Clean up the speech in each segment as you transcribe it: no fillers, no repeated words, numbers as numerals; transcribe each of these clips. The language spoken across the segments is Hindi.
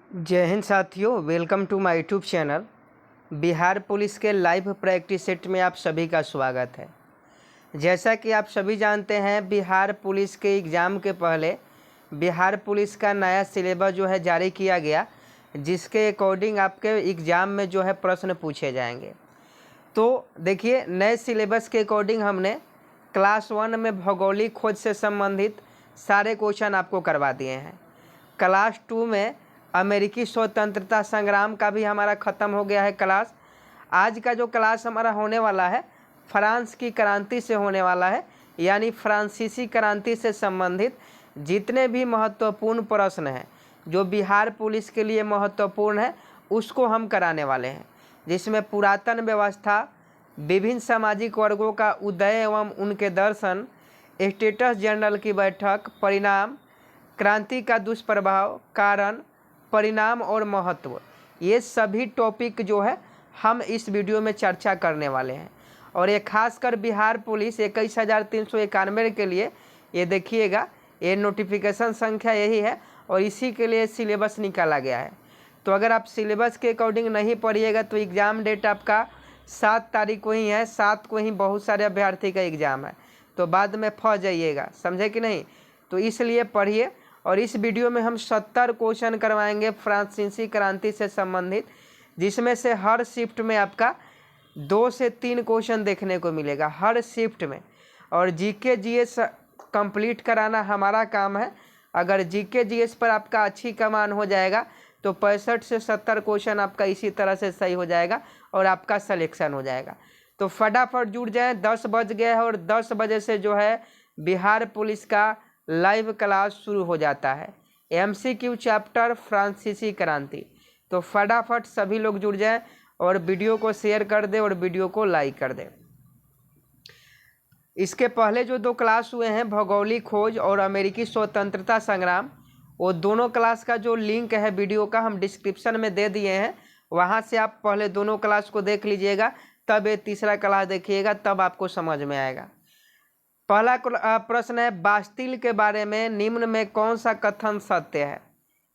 जय हिंद साथियों, welcome to my YouTube channel. Bihar police के लाइव प्रैक्टिस सेट में आप सभी का स्वागत है। जैसा कि आप सभी जानते हैं, बिहार पुलिस के एग्ज़ाम के पहले बिहार पुलिस का नया सिलेबस जो है जारी किया गया, जिसके अकॉर्डिंग आपके एग्ज़ाम में जो है प्रश्न पूछे जाएंगे। तो देखिए, नए सिलेबस के अकॉर्डिंग हमने क्लास 1 में भौगोलिक खोज से संबंधित सारे क्वेश्चन आपको करवा दिए हैं। क्लास 2 में अमेरिकी स्वतंत्रता संग्राम का भी हमारा ख़त्म हो गया है क्लास। आज का जो क्लास हमारा होने वाला है, फ्रांस की क्रांति से होने वाला है, यानी फ्रांसीसी क्रांति से संबंधित जितने भी महत्वपूर्ण प्रश्न हैं जो बिहार पुलिस के लिए महत्वपूर्ण है, उसको हम कराने वाले हैं। जिसमें पुरातन व्यवस्था, विभिन्न सामाजिक वर्गों का उदय एवं उनके दर्शन, स्टेटस जनरल की बैठक, परिणाम, क्रांति का दुष्प्रभाव, कारण, परिणाम और महत्व, ये सभी टॉपिक जो है हम इस वीडियो में चर्चा करने वाले हैं। और ये खासकर बिहार पुलिस 21,391 के लिए ये देखिएगा, ये नोटिफिकेशन संख्या यही है और इसी के लिए सिलेबस निकाला गया है। तो अगर आप सिलेबस के अकॉर्डिंग नहीं पढ़िएगा तो एग्ज़ाम डेट आपका 7 तारीख को ही है। 7 को ही बहुत सारे अभ्यर्थी का एग्ज़ाम है, तो बाद में फंस जाइएगा, समझे कि नहीं। तो इसलिए पढ़िए। और इस वीडियो में हम 70 क्वेश्चन करवाएंगे फ्रांसीसी क्रांति से संबंधित, जिसमें से हर शिफ्ट में आपका 2 से 3 क्वेश्चन देखने को मिलेगा हर शिफ्ट में। और जीके जीएस कंप्लीट कराना हमारा काम है। अगर जीके जीएस पर आपका अच्छी कमान हो जाएगा तो 65 से 70 क्वेश्चन आपका इसी तरह से सही हो जाएगा और आपका सिलेक्शन हो जाएगा। तो फटाफट जुड़ जाएं। 10 बज गए हैं और 10 बजे से जो है बिहार पुलिस का लाइव क्लास शुरू हो जाता है। MCQ चैप्टर फ्रांसीसी क्रांति। तो फटाफट सभी लोग जुड़ जाएं और वीडियो को शेयर कर दें और वीडियो को लाइक कर दें। इसके पहले जो 2 क्लास हुए हैं, भौगोलिक खोज और अमेरिकी स्वतंत्रता संग्राम, वो दोनों क्लास का जो लिंक है वीडियो का हम डिस्क्रिप्शन में दे दिए हैं। वहाँ से आप पहले दोनों क्लास को देख लीजिएगा, तब ये तीसरा क्लास देखिएगा, तब आपको समझ में आएगा। पहला प्रश्न है, बास्तिल के बारे में निम्न में कौन सा कथन सत्य है?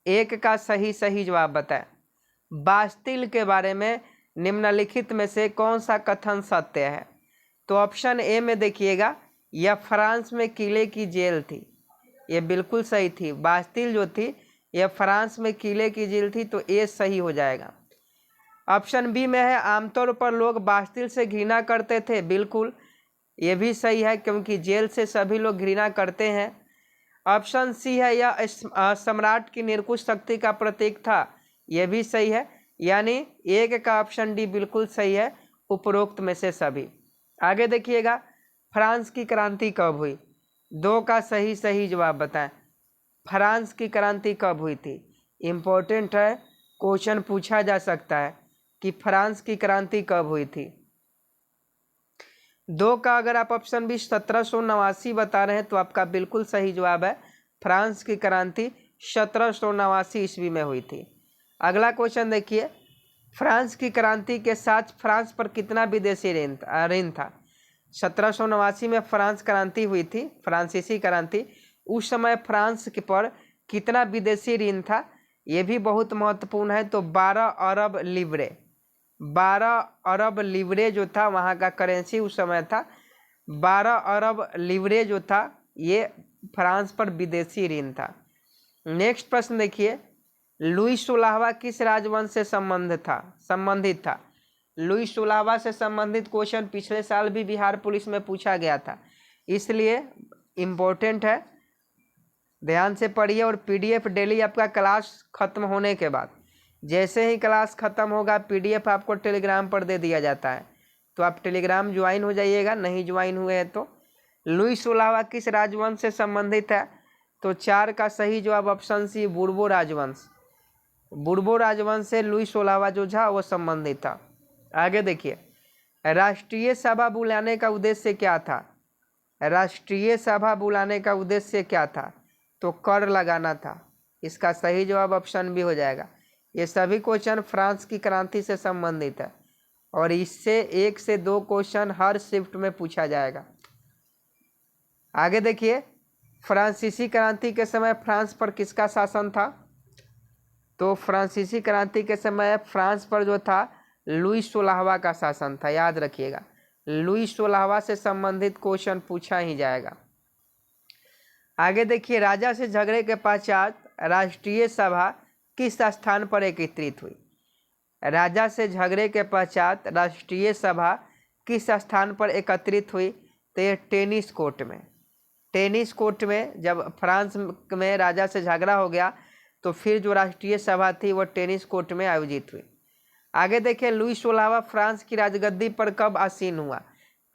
एक का सही जवाब बताएं। बास्तिल के बारे में निम्नलिखित में से कौन सा कथन सत्य है? तो ऑप्शन ए में देखिएगा, यह फ्रांस में किले की जेल थी। ये बिल्कुल सही थी। बास्तिल जो थी यह फ्रांस में किले की जेल थी, तो ए सही हो जाएगा। ऑप्शन बी में है, आमतौर पर लोग बास्तिल से घृणा करते थे। बिल्कुल, ये भी सही है, क्योंकि जेल से सभी लोग घृणा करते हैं। ऑप्शन सी है, यह सम्राट की निरंकुश शक्ति का प्रतीक था। यह भी सही है, यानी एक का ऑप्शन डी बिल्कुल सही है, उपरोक्त में से सभी। आगे देखिएगा, फ्रांस की क्रांति कब हुई? 2 का सही जवाब बताएं। फ्रांस की क्रांति कब हुई थी? इम्पोर्टेंट है, क्वेश्चन पूछा जा सकता है कि फ्रांस की क्रांति कब हुई थी। 2 का अगर आप ऑप्शन भी 1789 बता रहे हैं तो आपका बिल्कुल सही जवाब है। फ्रांस की क्रांति 1789 ईस्वी में हुई थी। अगला क्वेश्चन देखिए, फ्रांस की क्रांति के साथ फ्रांस पर कितना विदेशी ऋण था? 1789 में फ्रांस क्रांति हुई थी, फ्रांसीसी क्रांति। उस समय फ्रांस के पर कितना विदेशी ऋण था? ये भी बहुत महत्वपूर्ण है। तो 12 अरब लिब्रे। 12 अरब लिब्रे जो था, वहाँ का करेंसी उस समय था। 12 अरब लिब्रे जो था, ये फ्रांस पर विदेशी ऋण था। नेक्स्ट प्रश्न देखिए, लुई 16वां किस राजवंश से संबंधित था? लुई 16वां से संबंधित क्वेश्चन पिछले साल भी बिहार पुलिस में पूछा गया था, इसलिए इम्पोर्टेंट है, ध्यान से पढ़िए। और PDF डेली आपका क्लास खत्म होने के बाद, जैसे ही क्लास ख़त्म होगा, PDF आपको टेलीग्राम पर दे दिया जाता है, तो आप टेलीग्राम ज्वाइन हो जाइएगा। नहीं ज्वाइन हुए हैं तो लुई 16वां किस राजवंश से संबंधित है? तो 4 का सही जवाब ऑप्शन सी, बुर्बो राजवंश। बुर्बो राजवंश से लुई 16वां जो था वो संबंधित था। आगे देखिए, राष्ट्रीय सभा बुलाने का उद्देश्य क्या था? राष्ट्रीय सभा बुलाने का उद्देश्य क्या था? तो कर लगाना था। इसका सही जवाब ऑप्शन बी हो जाएगा। ये सभी क्वेश्चन फ्रांस की क्रांति से संबंधित है और इससे 1 से 2 क्वेश्चन हर शिफ्ट में पूछा जाएगा। आगे देखिए, फ्रांसीसी क्रांति के समय फ्रांस पर किसका शासन था? तो फ्रांसीसी क्रांति के समय फ्रांस पर जो था लुई 16वां का शासन था, याद रखिएगा। लुई 16वां से संबंधित क्वेश्चन पूछा ही जाएगा। आगे देखिए, राजा से झगड़े के पश्चात राष्ट्रीय सभा किस स्थान पर एकत्रित हुई? राजा से झगड़े के पश्चात राष्ट्रीय सभा किस स्थान पर एकत्रित हुई? तो ये टेनिस कोर्ट में। टेनिस कोर्ट में जब फ्रांस में राजा से झगड़ा हो गया तो फिर जो राष्ट्रीय सभा थी वो टेनिस कोर्ट में आयोजित हुई। आगे देखिए, लुई 16वां फ्रांस की राजगद्दी पर कब आसीन हुआ,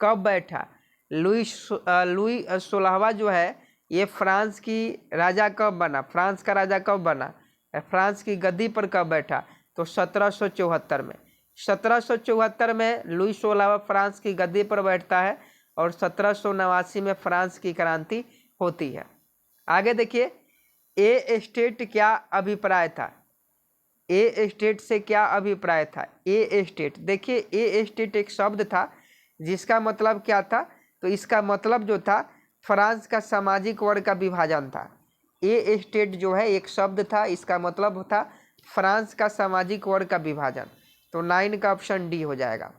कब बैठा? लुई 16वां जो है ये फ्रांस की राजा कब बना, फ्रांस का राजा कब बना, फ्रांस की गद्दी पर कब बैठा? तो 1774 में। 1774 में लुई 16वां फ्रांस की गद्दी पर बैठता है और 1789 में फ्रांस की क्रांति होती है। आगे देखिए, ए स्टेट क्या अभिप्राय था? ए स्टेट से क्या अभिप्राय था? ए स्टेट, देखिए ए स्टेट एक शब्द था जिसका मतलब क्या था? तो इसका मतलब जो था फ्रांस का सामाजिक वर्ग का विभाजन था। ए स्टेट जो है एक शब्द था, इसका मतलब था फ्रांस का सामाजिक वर्ग का विभाजन। तो 9 का ऑप्शन डी हो जाएगा।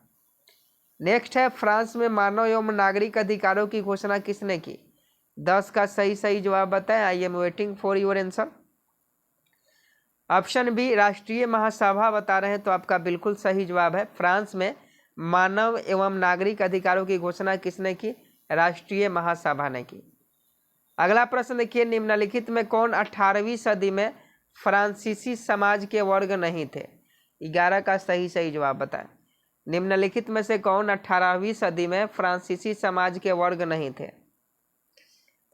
नेक्स्ट है, फ्रांस में मानव एवं नागरिक अधिकारों की घोषणा किसने की? 10 का सही जवाब बताएं। I am waiting for your answer. Option B राष्ट्रीय महासभा बता रहे हैं, तो आपका बिल्कुल सही जवाब है। फ्रांस में मानव एवं नागरिक अधिकारों की घोषणा किसने की? राष्ट्रीय महासभा ने की। अगला प्रश्न देखिए, निम्नलिखित में कौन 18वीं सदी में फ्रांसीसी समाज के वर्ग नहीं थे? 11 का सही जवाब बताएं। निम्नलिखित में से कौन 18वीं सदी में फ्रांसीसी समाज के वर्ग नहीं थे?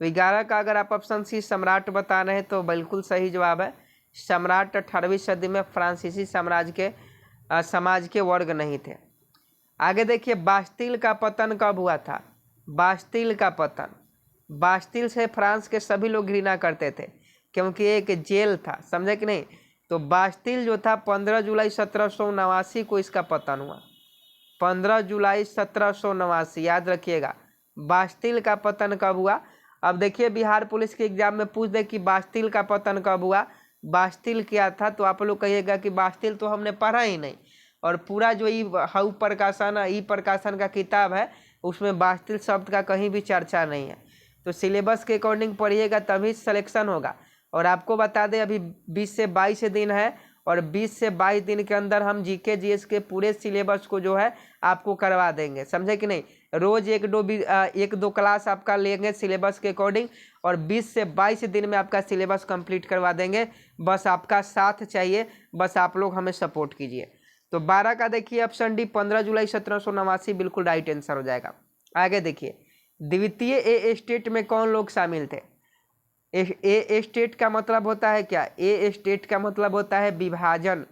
तो 11 का अगर आप ऑप्शन सी सम्राट बता रहे हैं तो बिल्कुल सही जवाब है। सम्राट 18वीं सदी में फ्रांसीसी समाज के वर्ग नहीं थे। आगे देखिए, बास्तिल का पतन कब हुआ था? बास्तिल का पतन, बास्तिल से फ्रांस के सभी लोग घृणा करते थे क्योंकि एक जेल था, समझे कि नहीं? तो बास्तिल जो था 15 जुलाई 1789 को इसका पतन हुआ। 15 जुलाई 1789, याद रखिएगा। बास्तिल का पतन कब हुआ? अब देखिए, बिहार पुलिस के एग्जाम में पूछ दे कि बास्तिल का पतन कब हुआ, बास्तिल क्या था, तो आप लोग कहिएगा कि बास्तिल तो हमने पढ़ा ही नहीं। और पूरा जो ई प्रकाशन का किताब है उसमें बास्तिल शब्द का कहीं भी चर्चा नहीं है। तो सिलेबस के अकॉर्डिंग पढ़िएगा तभी सिलेक्शन होगा। और आपको बता दें अभी 20 से 22 दिन है और 20 से 22 दिन के अंदर हम जीके जीएस के पूरे सिलेबस को जो है आपको करवा देंगे, समझे कि नहीं? रोज एक दो क्लास आपका लेंगे सिलेबस के अकॉर्डिंग और 20 से 22 दिन में आपका सिलेबस कंप्लीट करवा देंगे। बस आपका साथ चाहिए, बस आप लोग हमें सपोर्ट कीजिए। तो 12 का देखिए ऑप्शन डी 15 जुलाई 1789 बिल्कुल राइट आंसर हो जाएगा। आगे देखिए, द्वितीय ए स्टेट में कौन लोग शामिल थे? ए स्टेट का मतलब होता है क्या? ए स्टेट का मतलब होता है विभाजन,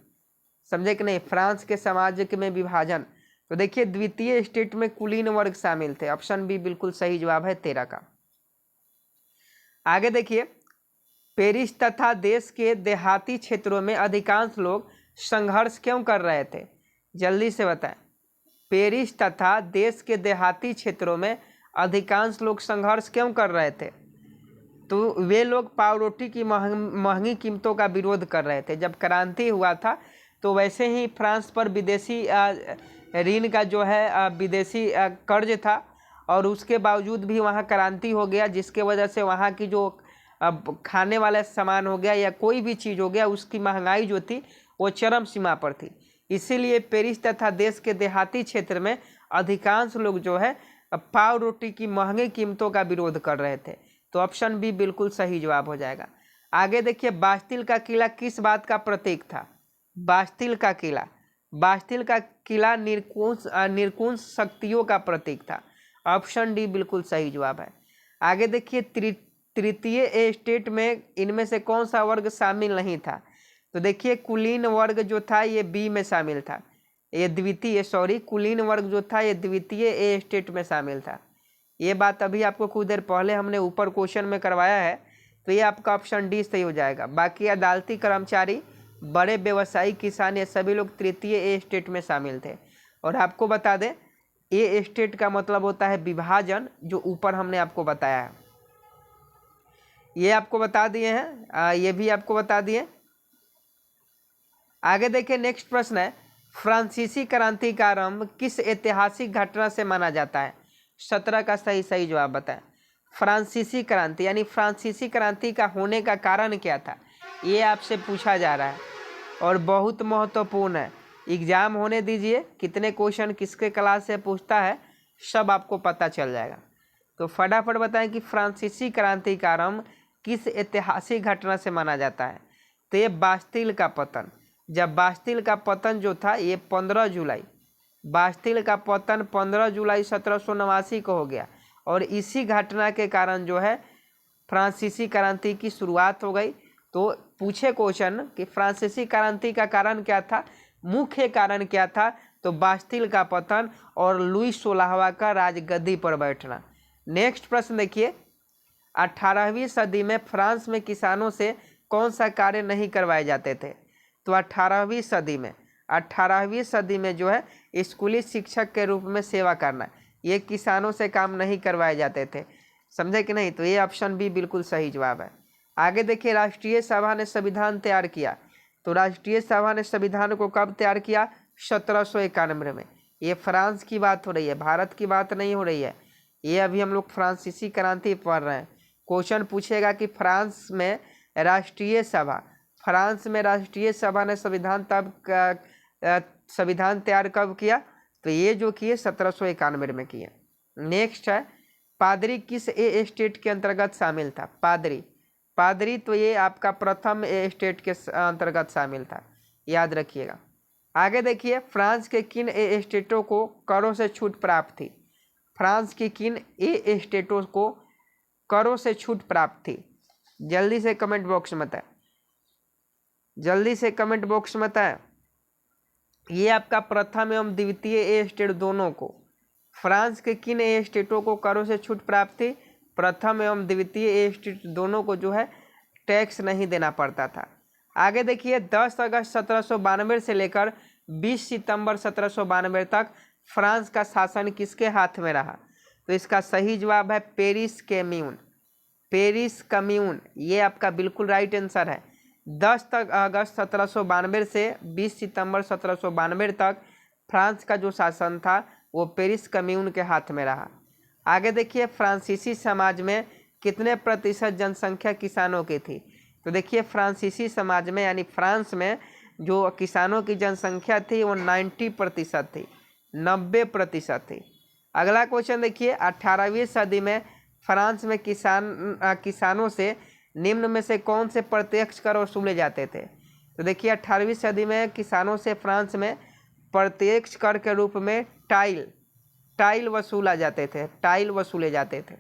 समझे कि नहीं? फ्रांस के समाज में विभाजन। तो देखिए, द्वितीय स्टेट में कुलीन वर्ग शामिल थे। ऑप्शन बी बिल्कुल सही जवाब है 13 का। आगे देखिए, पेरिस तथा देश के देहाती क्षेत्रों में अधिकांश लोग संघर्ष क्यों कर रहे थे? जल्दी से बताएं। पेरिस तथा देश के देहाती क्षेत्रों में अधिकांश लोग संघर्ष क्यों कर रहे थे? तो वे लोग पाव रोटी की महंगी कीमतों का विरोध कर रहे थे। जब क्रांति हुआ था तो वैसे ही फ्रांस पर विदेशी ऋण का जो है विदेशी कर्ज था और उसके बावजूद भी वहाँ क्रांति हो गया, जिसके वजह से वहाँ की जो खाने वाला सामान हो गया या कोई भी चीज़ हो गया उसकी महंगाई जो थी वो चरम सीमा पर थी। इसीलिए पेरिस तथा देश के देहाती क्षेत्र में अधिकांश लोग जो है पाव रोटी की महंगी कीमतों का विरोध कर रहे थे। तो ऑप्शन बी बिल्कुल सही जवाब हो जाएगा। आगे देखिए, बास्तिल का किला किस बात का प्रतीक था? बास्तिल का किला निरंकुश शक्तियों का प्रतीक था। ऑप्शन डी बिल्कुल सही जवाब है। आगे देखिए, तृतीय ए स्टेट में इनमें से कौन सा वर्ग शामिल नहीं था? तो देखिए, कुलीन वर्ग जो था ये बी में शामिल था। कुलीन वर्ग जो था ये द्वितीय ए स्टेट में शामिल था। ये बात अभी आपको कुछ देर पहले हमने ऊपर क्वेश्चन में करवाया है, तो ये आपका ऑप्शन डी सही हो जाएगा। बाकी अदालती कर्मचारी, बड़े व्यवसायी, किसान, ये सभी लोग तृतीय ए स्टेट में शामिल थे। और आपको बता दें ए स्टेट का मतलब होता है विभाजन, जो ऊपर हमने आपको बताया है। ये आपको बता दिए हैं, ये भी आपको बता दिए। आगे देखिए नेक्स्ट प्रश्न है, फ्रांसीसी क्रांति का आरंभ किस ऐतिहासिक घटना से माना जाता है? 17 का सही जवाब बताएं। फ्रांसीसी क्रांति यानी फ्रांसीसी क्रांति का होने का कारण क्या था, ये आपसे पूछा जा रहा है और बहुत महत्वपूर्ण है। एग्जाम होने दीजिए, कितने क्वेश्चन किसके क्लास से पूछता है सब आपको पता चल जाएगा। तो फटाफट बताएं कि फ्रांसीसी क्रांति का आरंभ किस ऐतिहासिक घटना से माना जाता है? तो ये बास्तिल का पतन। जब बास्तिल का पतन जो था ये 15 जुलाई, बास्तिल का पतन 15 जुलाई 1789 को हो गया और इसी घटना के कारण जो है फ्रांसीसी क्रांति की शुरुआत हो गई। तो पूछे क्वेश्चन कि फ्रांसीसी क्रांति का कारण क्या था, मुख्य कारण क्या था? तो बास्तिल का पतन और लुई 16वां का राजगद्दी पर बैठना। नेक्स्ट प्रश्न देखिए, 18वीं सदी में फ्रांस में किसानों से कौन सा कार्य नहीं करवाए जाते थे? तो 18वीं सदी में जो है स्कूली शिक्षक के रूप में सेवा करना, ये किसानों से काम नहीं करवाए जाते थे। समझे कि नहीं? तो ये ऑप्शन बी बिल्कुल सही जवाब है। आगे देखिए, राष्ट्रीय सभा ने संविधान तैयार किया। तो राष्ट्रीय सभा ने संविधान को कब तैयार किया? 1791 में। ये फ्रांस की बात हो रही है, भारत की बात नहीं हो रही है। ये अभी हम लोग फ्रांसीसी क्रांति पढ़ रहे हैं। क्वेश्चन पूछेगा कि फ्रांस में राष्ट्रीय सभा ने संविधान तैयार कब किया? तो ये जो किए 1791 में किए। नेक्स्ट है, पादरी किस ए स्टेट के अंतर्गत शामिल था? पादरी तो ये आपका प्रथम ए स्टेट के अंतर्गत शामिल था, याद रखिएगा। आगे देखिए, फ्रांस के किन ए स्टेटों को करों से छूट प्राप्त थी? फ्रांस की किन ए स्टेटों को करों से छूट प्राप्त थी? जल्दी से कमेंट बॉक्स में बताएं। ये आपका प्रथम एवं द्वितीय ए स्टेट दोनों को, फ्रांस के किन ए स्टेटों को करों से छूट प्राप्त थी? प्रथम एवं द्वितीय ए स्टेट दोनों को जो है टैक्स नहीं देना पड़ता था। आगे देखिए, 10 अगस्त 1792 से लेकर 20 सितंबर 1792 तक फ्रांस का शासन किसके हाथ में रहा? तो इसका सही जवाब है पेरिस कम्यून। ये आपका बिल्कुल राइट आंसर है। 10 अगस्त 1792 से 20 सितंबर 1792 तक फ्रांस का जो शासन था वो पेरिस कम्यून के हाथ में रहा। आगे देखिए, फ्रांसीसी समाज में कितने प्रतिशत जनसंख्या किसानों की थी? तो देखिए, फ्रांसीसी समाज में यानी फ्रांस में जो किसानों की जनसंख्या थी वो 90% थी, 90% थी। अगला क्वेश्चन देखिए, 18वीं सदी में फ्रांस में किसानों से निम्न में से कौन से प्रत्यक्ष कर वसूले जाते थे? तो देखिए, 18वीं सदी में किसानों से फ्रांस में प्रत्यक्ष कर के रूप में टाइल वसूले जाते थे।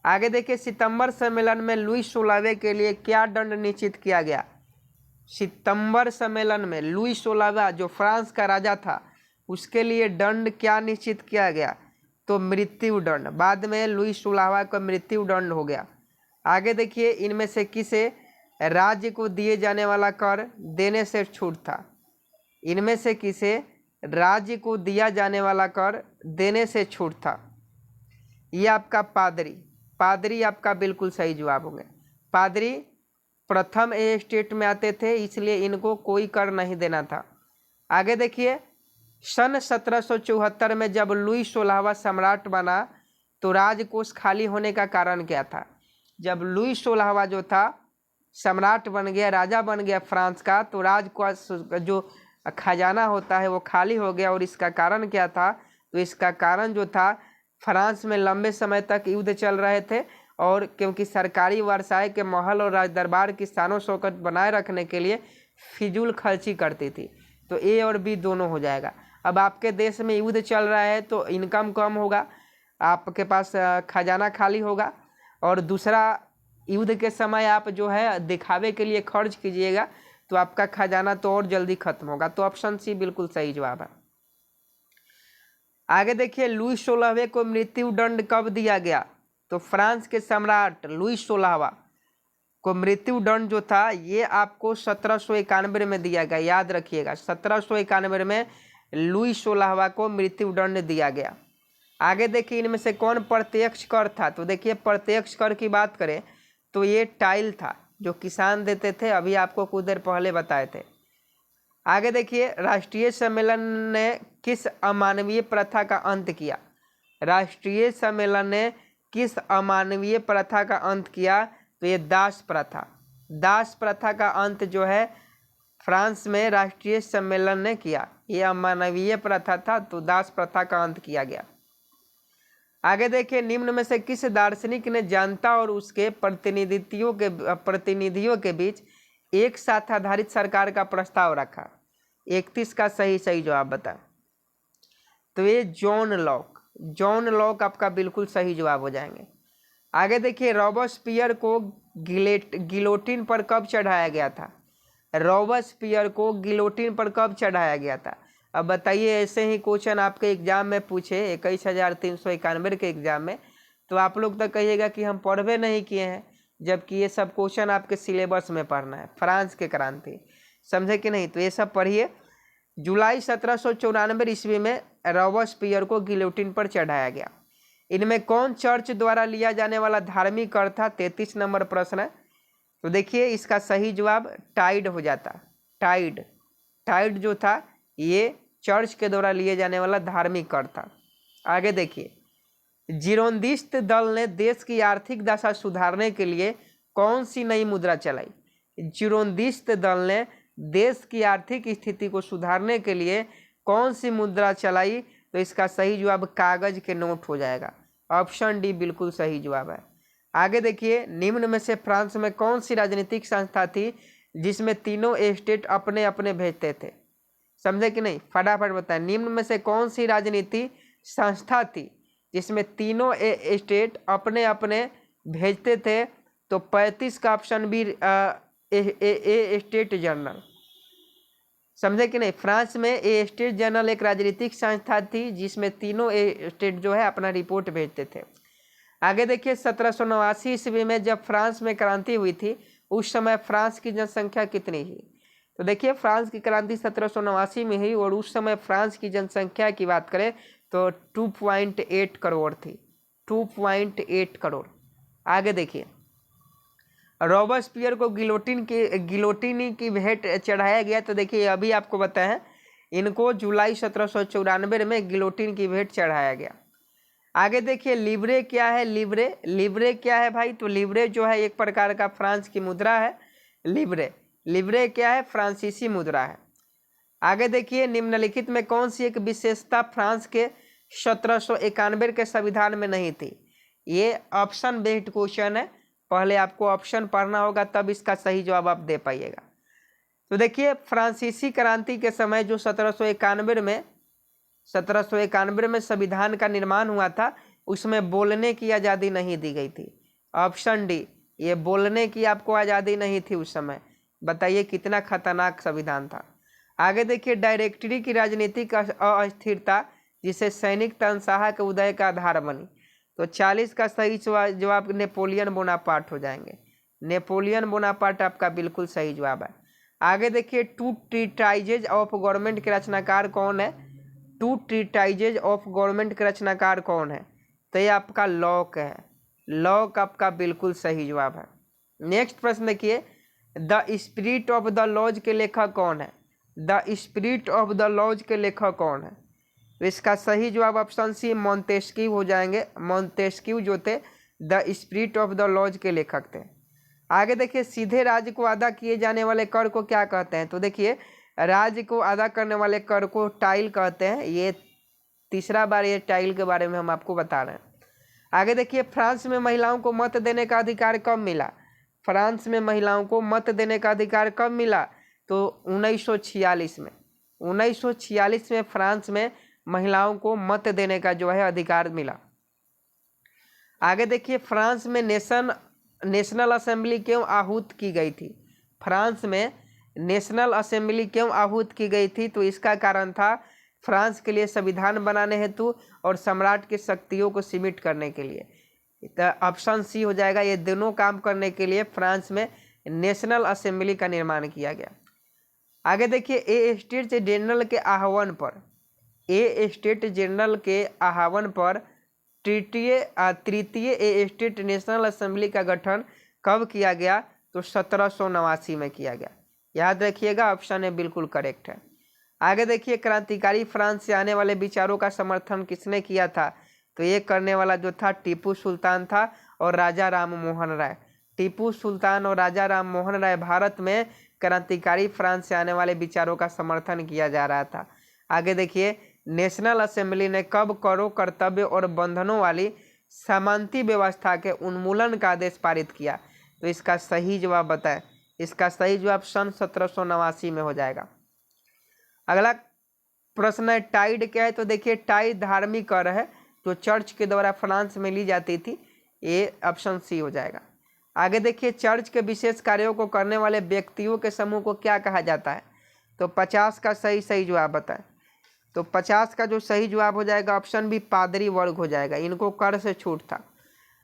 आगे देखिए, सितंबर सम्मेलन में लुई 16वें के लिए क्या दंड निश्चित किया गया? सितंबर सम्मेलन में लुई 16वां जो फ्रांस का राजा था उसके लिए दंड क्या निश्चित किया गया? तो मृत्यु दंड। बाद में लुई 16वां का मृत्यु दंड हो गया। आगे देखिए, इनमें से किसे राज्य को दिए जाने वाला कर देने से छूट था? इनमें से किसे राज्य को दिया जाने वाला कर देने से छूट था? ये आपका पादरी आपका बिल्कुल सही जवाब होंगे। पादरी प्रथम ए स्टेट में आते थे, इसलिए इनको कोई कर नहीं देना था। आगे देखिए, सन 1774 में जब लुई 16वां सम्राट बना तो राजकोष खाली होने का कारण क्या था? जब लुई 16वां जो था सम्राट बन गया, राजा बन गया फ्रांस का, तो राजकोष जो खजाना होता है वो खाली हो गया। और इसका कारण क्या था? तो इसका कारण जो था, फ्रांस में लंबे समय तक युद्ध चल रहे थे और क्योंकि सरकारी वर्साय के महल और राज दरबार की शानो शौकत बनाए रखने के लिए फिजूल खर्ची करती थी। तो ए और बी दोनों हो जाएगा। अब आपके देश में युद्ध चल रहा है तो इनकम कम होगा, आपके पास खजाना खाली होगा, और दूसरा युद्ध के समय आप जो है दिखावे के लिए खर्च कीजिएगा तो आपका खजाना तो और जल्दी खत्म होगा। तो ऑप्शन सी बिल्कुल सही जवाब है। आगे देखिए, लुई 16वें को मृत्यु दंड कब दिया गया? तो फ्रांस के सम्राट लुई 16वां को मृत्यु दंड जो था ये आपको 1791 में दिया गया, याद रखिएगा। 1791 में लुई 16वां को मृत्यु दंड दिया गया। आगे देखिए, इनमें से कौन प्रत्यक्ष कर था? तो देखिए, प्रत्यक्ष कर की बात करें तो ये टाइल था जो किसान देते थे, अभी आपको कुछ देर पहले बताए थे। आगे देखिए, राष्ट्रीय सम्मेलन ने किस अमानवीय प्रथा का अंत किया? राष्ट्रीय सम्मेलन ने किस अमानवीय प्रथा का अंत किया? तो ये दास प्रथा। दास प्रथा का अंत जो है फ्रांस में राष्ट्रीय सम्मेलन ने किया। ये अमानवीय प्रथा था, तो दास प्रथा का अंत किया गया। आगे देखिए, निम्न में से किस दार्शनिक ने जनता और उसके प्रतिनिधियों के बीच एक साथ आधारित सरकार का प्रस्ताव रखा? 31 का सही जवाब बता। तो ये जॉन लॉक आपका बिल्कुल सही जवाब हो जाएंगे। आगे देखिए, रॉबस्पियर को गिलोटिन पर कब चढ़ाया गया था? रॉबस्पियर को गिलोटिन पर कब चढ़ाया गया था? अब बताइए, ऐसे ही क्वेश्चन आपके एग्जाम में पूछे 21,391 के एग्जाम में, तो आप लोग तो कहिएगा कि हम पढ़वे नहीं किए हैं, जबकि ये सब क्वेश्चन आपके सिलेबस में पढ़ना है। फ्रांस के क्रांति, समझे कि नहीं? तो ये सब पढ़िए। जुलाई 1794 ईस्वी में रॉबस्पियर को गिलोटिन पर चढ़ाया गया। इनमें कौन चर्च द्वारा लिया जाने वाला धार्मिक कर था? 33 नंबर प्रश्न है। तो देखिए, इसका सही जवाब टाइड हो जाता। टाइड जो था ये चर्च के द्वारा लिए जाने वाला धार्मिक कर था। आगे देखिए, जिरोंदिस्ट दल ने देश की आर्थिक दशा सुधारने के लिए कौन सी नई मुद्रा चलाई? जिरोंदिस्ट दल ने देश की आर्थिक स्थिति को सुधारने के लिए कौन सी मुद्रा चलाई? तो इसका सही जवाब कागज के नोट हो जाएगा। ऑप्शन डी बिल्कुल सही जवाब है। आगे देखिए, निम्न में से फ्रांस में कौन सी राजनीतिक संस्था थी जिसमें तीनों स्टेट अपने अपने भेजते थे? समझे कि नहीं? फटाफट बताएं, निम्न में से कौन सी राजनीति संस्था थी जिसमें तीनों स्टेट अपने अपने भेजते थे? तो 35 का ऑप्शन बी स्टेट जनरल। समझे कि नहीं? फ्रांस में स्टेट जनरल एक राजनीतिक संस्था थी जिसमें तीनों स्टेट जो है अपना रिपोर्ट भेजते थे। आगे देखिए, 1789 ईस्वी में जब फ्रांस में क्रांति हुई थी, उस समय फ्रांस की जनसंख्या कितनी थी? तो देखिए, फ्रांस की क्रांति 1789 में हुई और उस समय फ्रांस की जनसंख्या की बात करें तो 2.8 करोड़ थी। 2.8 करोड़। आगे देखिए, रॉबस्पियर को गिलोटिनी की भेंट चढ़ाया गया। तो देखिए, अभी आपको बताएं, इनको जुलाई 1794 में गिलोटिन की भेंट चढ़ाया गया। आगे देखिए, लिब्रे क्या है? लिब्रे क्या है भाई? तो लिब्रे जो है एक प्रकार का फ्रांस की मुद्रा है। लिब्रे क्या है? फ्रांसीसी मुद्रा है। आगे देखिए, निम्नलिखित में कौन सी एक विशेषता फ्रांस के 1791 के संविधान में नहीं थी? ये ऑप्शन बेस्ड क्वेश्चन है, पहले आपको ऑप्शन पढ़ना होगा तब इसका सही जवाब आप दे पाइएगा। तो देखिए, फ्रांसीसी क्रांति के समय जो 1791 में संविधान का निर्माण हुआ था, उसमें बोलने की आज़ादी नहीं दी गई थी। ऑप्शन डी, ये बोलने की आपको आज़ादी नहीं थी उस समय। बताइए कितना खतरनाक संविधान था। आगे देखिए, डायरेक्टरी की राजनीतिक अस्थिरता जिसे सैनिक तानाशाह के उदय का आधार बनी। तो 40 का सही जवाब नेपोलियन बोनापार्ट हो जाएंगे। नेपोलियन बोनापार्ट आपका बिल्कुल सही जवाब है। आगे देखिए, टू ट्रीटाइजेज ऑफ गवर्नमेंट के रचनाकार कौन है? टू ट्रीटाइजेज ऑफ गवर्नमेंट के रचनाकार कौन है? तो ये आपका लॉक है। लॉक आपका बिल्कुल सही जवाब है। नेक्स्ट प्रश्न देखिए, the spirit of the laws के लेखक कौन है? The spirit of the laws के लेखक कौन है? तो इसका सही जवाब ऑप्शन सी मोंटेस्क्यू हो जाएंगे। मोंटेस्क्यू जो थे the spirit of the laws के लेखक थे। आगे देखिए, सीधे राज्य को अदा किए जाने वाले कर को क्या कहते हैं? तो देखिए, राज्य को अदा करने वाले कर को टाइल कहते हैं। ये तीसरा बार ये टाइल के बारे में हम आपको बता रहे हैं। आगे देखिए, फ्रांस में महिलाओं को मत देने का अधिकार कब मिला? फ्रांस में महिलाओं को मत देने का अधिकार कब मिला? तो 1946 में। 1946 में फ्रांस में महिलाओं को मत देने का जो है अधिकार मिला। आगे देखिए, फ्रांस में नेशनल असेंबली क्यों आहूत की गई थी? फ्रांस में नेशनल असेंबली क्यों आहूत की गई थी? तो इसका कारण था फ्रांस के लिए संविधान बनाने हेतु और सम्राट की शक्तियों को सीमित करने के लिए। तो ऑप्शन सी हो जाएगा। ये दोनों काम करने के लिए फ्रांस में नेशनल असेंबली का निर्माण किया गया। आगे देखिए, ए स्टेट जनरल के आह्वान पर तृतीय ए स्टेट नेशनल असेंबली का गठन कब किया गया? तो 1789 में किया गया। याद रखिएगा, ऑप्शन ए बिल्कुल करेक्ट है। आगे देखिए, क्रांतिकारी फ्रांस से आने वाले विचारों का समर्थन किसने किया था? तो ये करने वाला जो था टीपू सुल्तान था और राजा राम मोहन राय। टीपू सुल्तान और राजा राम मोहन राय भारत में क्रांतिकारी फ्रांस से आने वाले विचारों का समर्थन किया जा रहा था। आगे देखिए, नेशनल असेंबली ने कब करों, कर्तव्य और बंधनों वाली सामंती व्यवस्था के उन्मूलन का आदेश पारित किया? तो इसका सही जवाब बताएं। इसका सही जवाब सन 1789 में हो जाएगा। अगला प्रश्न है, टाइड क्या है? तो देखिए, टाइड धार्मिक कर है जो चर्च के द्वारा फ्रांस में ली जाती थी। ये ऑप्शन सी हो जाएगा। आगे देखिए, चर्च के विशेष कार्यों को करने वाले व्यक्तियों के समूह को क्या कहा जाता है? तो 50 का सही जवाब बताएं। तो 50 का जो सही जवाब हो जाएगा ऑप्शन बी, पादरी वर्ग हो जाएगा। इनको कर से छूट था।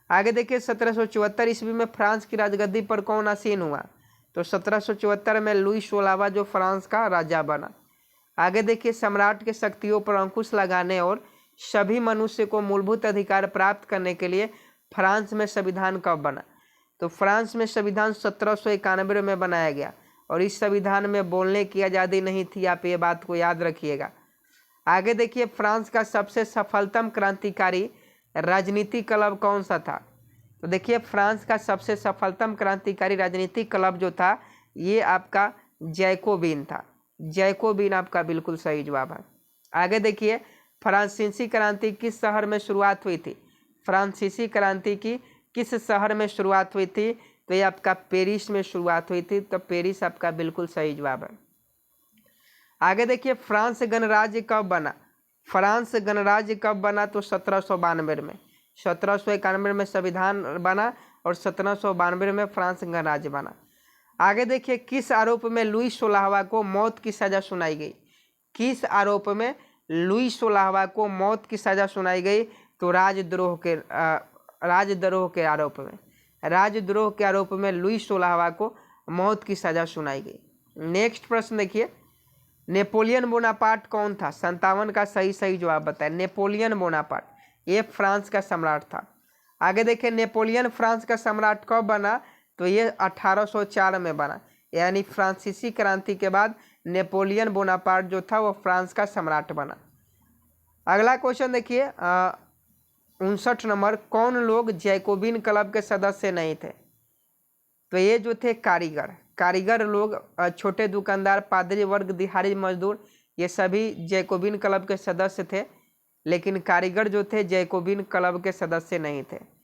आगे देखिए, 1774 ईस्वी में फ्रांस की राजगद्दी पर कौन आसीन हुआ? तो 1774 में लुई 16वां जो फ्रांस का राजा बना। आगे देखिए, सम्राट के शक्तियों पर अंकुश लगाने और सभी मनुष्य को मूलभूत अधिकार प्राप्त करने के लिए फ्रांस में संविधान कब बना? तो फ्रांस में संविधान 1791 में बनाया गया और इस संविधान में बोलने की आज़ादी नहीं थी। आप ये बात को याद रखिएगा। आगे देखिए, फ्रांस का सबसे सफलतम क्रांतिकारी राजनीतिक क्लब कौन सा था? तो देखिए, फ्रांस का सबसे सफलतम क्रांतिकारी राजनीतिक क्लब जो था ये आपका जैकोबिन था। जैकोबिन आपका बिल्कुल सही जवाब है। आगे देखिए, फ्रांसीसी क्रांति किस शहर में शुरुआत हुई थी? फ्रांसीसी क्रांति की किस शहर में शुरुआत हुई थी? तो ये आपका पेरिस में शुरुआत हुई थी। तो पेरिस आपका बिल्कुल सही जवाब है। आगे देखिए, फ्रांस गणराज्य कब बना? फ्रांस गणराज्य कब बना? तो 1792 में। 1791 में संविधान बना और 1792 में फ्रांस गणराज्य बना। आगे देखिए, किस आरोप में लुई 16वां को मौत की सजा सुनाई गई? किस आरोप में लुई 16वां को मौत की सजा सुनाई गई? तो राजद्रोह के आरोप में। राजद्रोह के आरोप में लुई 16वां को मौत की सजा सुनाई गई। नेक्स्ट प्रश्न देखिए, नेपोलियन बोनापार्ट कौन था? 57 का सही जवाब बताएं। नेपोलियन बोनापार्ट ये फ्रांस का सम्राट था। आगे देखिए, नेपोलियन फ्रांस का सम्राट कब बना? तो ये 1804 में बना। यानी फ्रांसीसी क्रांति के बाद नेपोलियन बोनापार्ट जो था वो फ्रांस का सम्राट बना। अगला क्वेश्चन देखिए, 59 नंबर, कौन लोग जैकोबिन क्लब के सदस्य नहीं थे? तो ये जो थे कारीगर लोग, छोटे दुकानदार, पादरी वर्ग, दिहाड़ी मजदूर, ये सभी जैकोबिन क्लब के सदस्य थे। लेकिन कारीगर जो थे जैकोबिन क्लब के सदस्य नहीं थे।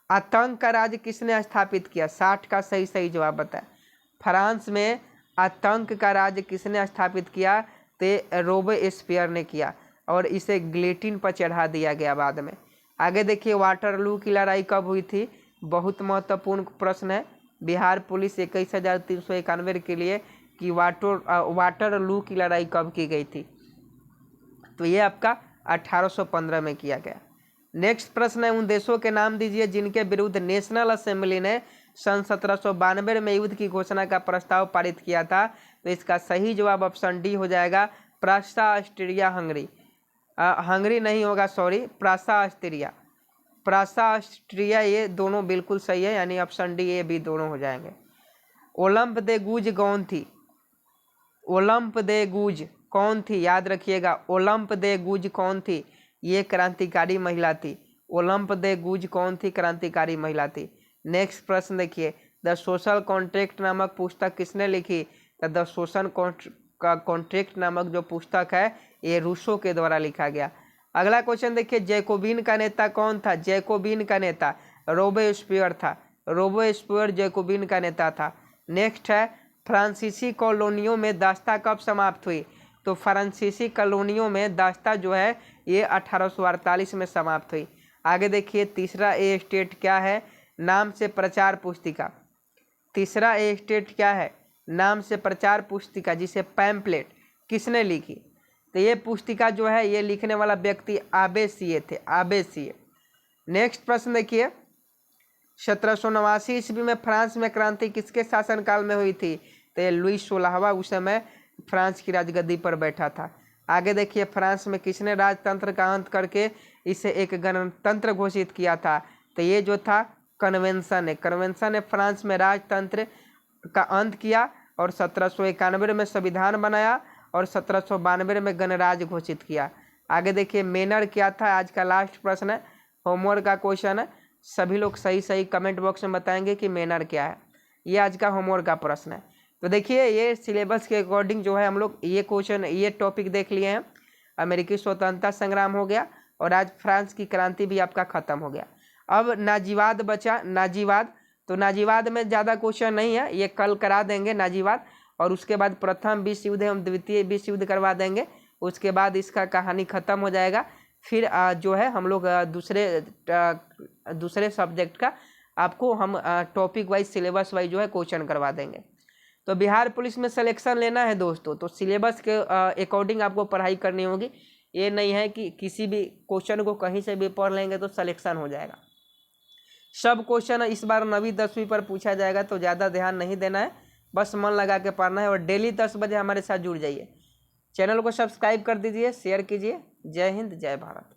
आतंक का राज किसने स्थापित किया? 60 का सही जवाब बताएं। फ्रांस में आतंक का राज किसने स्थापित किया? तो रोबेस्पियर ने किया और इसे गिलोटिन पर चढ़ा दिया गया बाद में। आगे देखिए, वाटरलू की लड़ाई कब हुई थी? बहुत महत्वपूर्ण प्रश्न है। बिहार पुलिस 21,391 के लिए कि वाटरलू की लड़ाई कब की गई थी? तो ये आपका 1815 में किया गया। नेक्स्ट प्रश्न है, उन देशों के नाम दीजिए जिनके विरुद्ध नेशनल असेंबली ने सन 1792 में युद्ध की घोषणा का प्रस्ताव पारित किया था। तो इसका सही जवाब ऑप्शन डी हो जाएगा, प्रासा, ऑस्ट्रिया, हंगरी। हंगरी नहीं होगा, sorry, Prasa, Austria. Prasa, Austria ये दोनों बिल्कुल सही है, यानी ऑप्शन डी, ए, बी दोनों हो जाएंगे। ओलंप दे गूज कौन थी? ओलंप दे गूज कौन थी? याद रखिएगा, ओलंप दे गूज कौन थी? ये क्रांतिकारी महिला थी। ओलंप दे गूज कौन थी? क्रांतिकारी महिला थी। नेक्स्ट प्रश्न देखिए, द सोशल कॉन्ट्रैक्ट नामक पुस्तक किसने लिखी? तो द सोशल कॉन्ट्रैक्ट नामक जो पुस्तक है ये रूसो के द्वारा लिखा गया। अगला क्वेश्चन देखिए, जैकोबिन का नेता कौन था? जैकोबिन का नेता रोबेस्पियर था। रोबेस्पियर जैकोबिन का नेता था। नेक्स्ट है, फ्रांसीसी कॉलोनियों में दास्ता कब समाप्त हुई? तो फ्रांसीसी कॉलोनियों में दास्ता जो है ये 1848 में समाप्त हुई। आगे देखिए, तीसरा ए स्टेट क्या है? नाम से प्रचार पुस्तिका। तीसरा ए स्टेट क्या है? नाम से प्रचार पुस्तिका, जिसे पैम्पलेट, किसने लिखी? तो ये पुस्तिका जो है ये लिखने वाला व्यक्ति आबे सिए थे, आबे सिए। नेक्स्ट प्रश्न देखिए, 1789 ईस्वी में फ्रांस में क्रांति किसके शासनकाल में हुई थी? तो ये लुई 16वां उस समय फ्रांस की राजगद्दी पर बैठा था। आगे देखिए, फ्रांस में किसने राजतंत्र का अंत करके इसे एक गणतंत्र घोषित किया था? तो ये जो था कन्वेंशन है। कन्वेंशन ने फ्रांस में राजतंत्र का अंत किया और 1791 में संविधान बनाया और 1792 में गणराज्य घोषित किया। आगे देखिए मैनर क्या था, आज का लास्ट प्रश्न है, होमवर्क का क्वेश्चन है। सभी लोग सही सही कमेंट बॉक्स में बताएंगे कि मैनर क्या है। ये आज का होमवर्क का प्रश्न है। तो देखिए ये सिलेबस के अकॉर्डिंग जो है हम लोग ये क्वेश्चन ये टॉपिक देख लिए हैं। अमेरिकी स्वतंत्रता संग्राम हो गया और आज फ्रांस की क्रांति भी आपका खत्म हो गया। अब नाजीवाद बचा, नाजीवाद। तो नाजीवाद में ज़्यादा क्वेश्चन नहीं है, ये कल करा देंगे नाजीवाद। और उसके बाद प्रथम विश्व युद्ध एवं द्वितीय विश्व युद्ध करवा देंगे। उसके बाद इसका कहानी खत्म हो जाएगा। फिर जो है हम लोग दूसरे सब्जेक्ट का आपको हम टॉपिक वाइज सिलेबस वाइज जो है क्वेश्चन करवा देंगे। तो बिहार पुलिस में सिलेक्शन लेना है दोस्तों, तो सिलेबस के अकॉर्डिंग आपको पढ़ाई करनी होगी। ये नहीं है कि किसी भी क्वेश्चन को कहीं से भी पढ़ लेंगे तो सिलेक्शन हो जाएगा। सब क्वेश्चन इस बार 9वीं 10वीं पर पूछा जाएगा, तो ज़्यादा ध्यान नहीं देना है, बस मन लगा के पढ़ना है। और डेली 10 बजे हमारे साथ जुड़ जाइए। चैनल को सब्सक्राइब कर दीजिए, शेयर कीजिए। जय हिंद, जय भारत।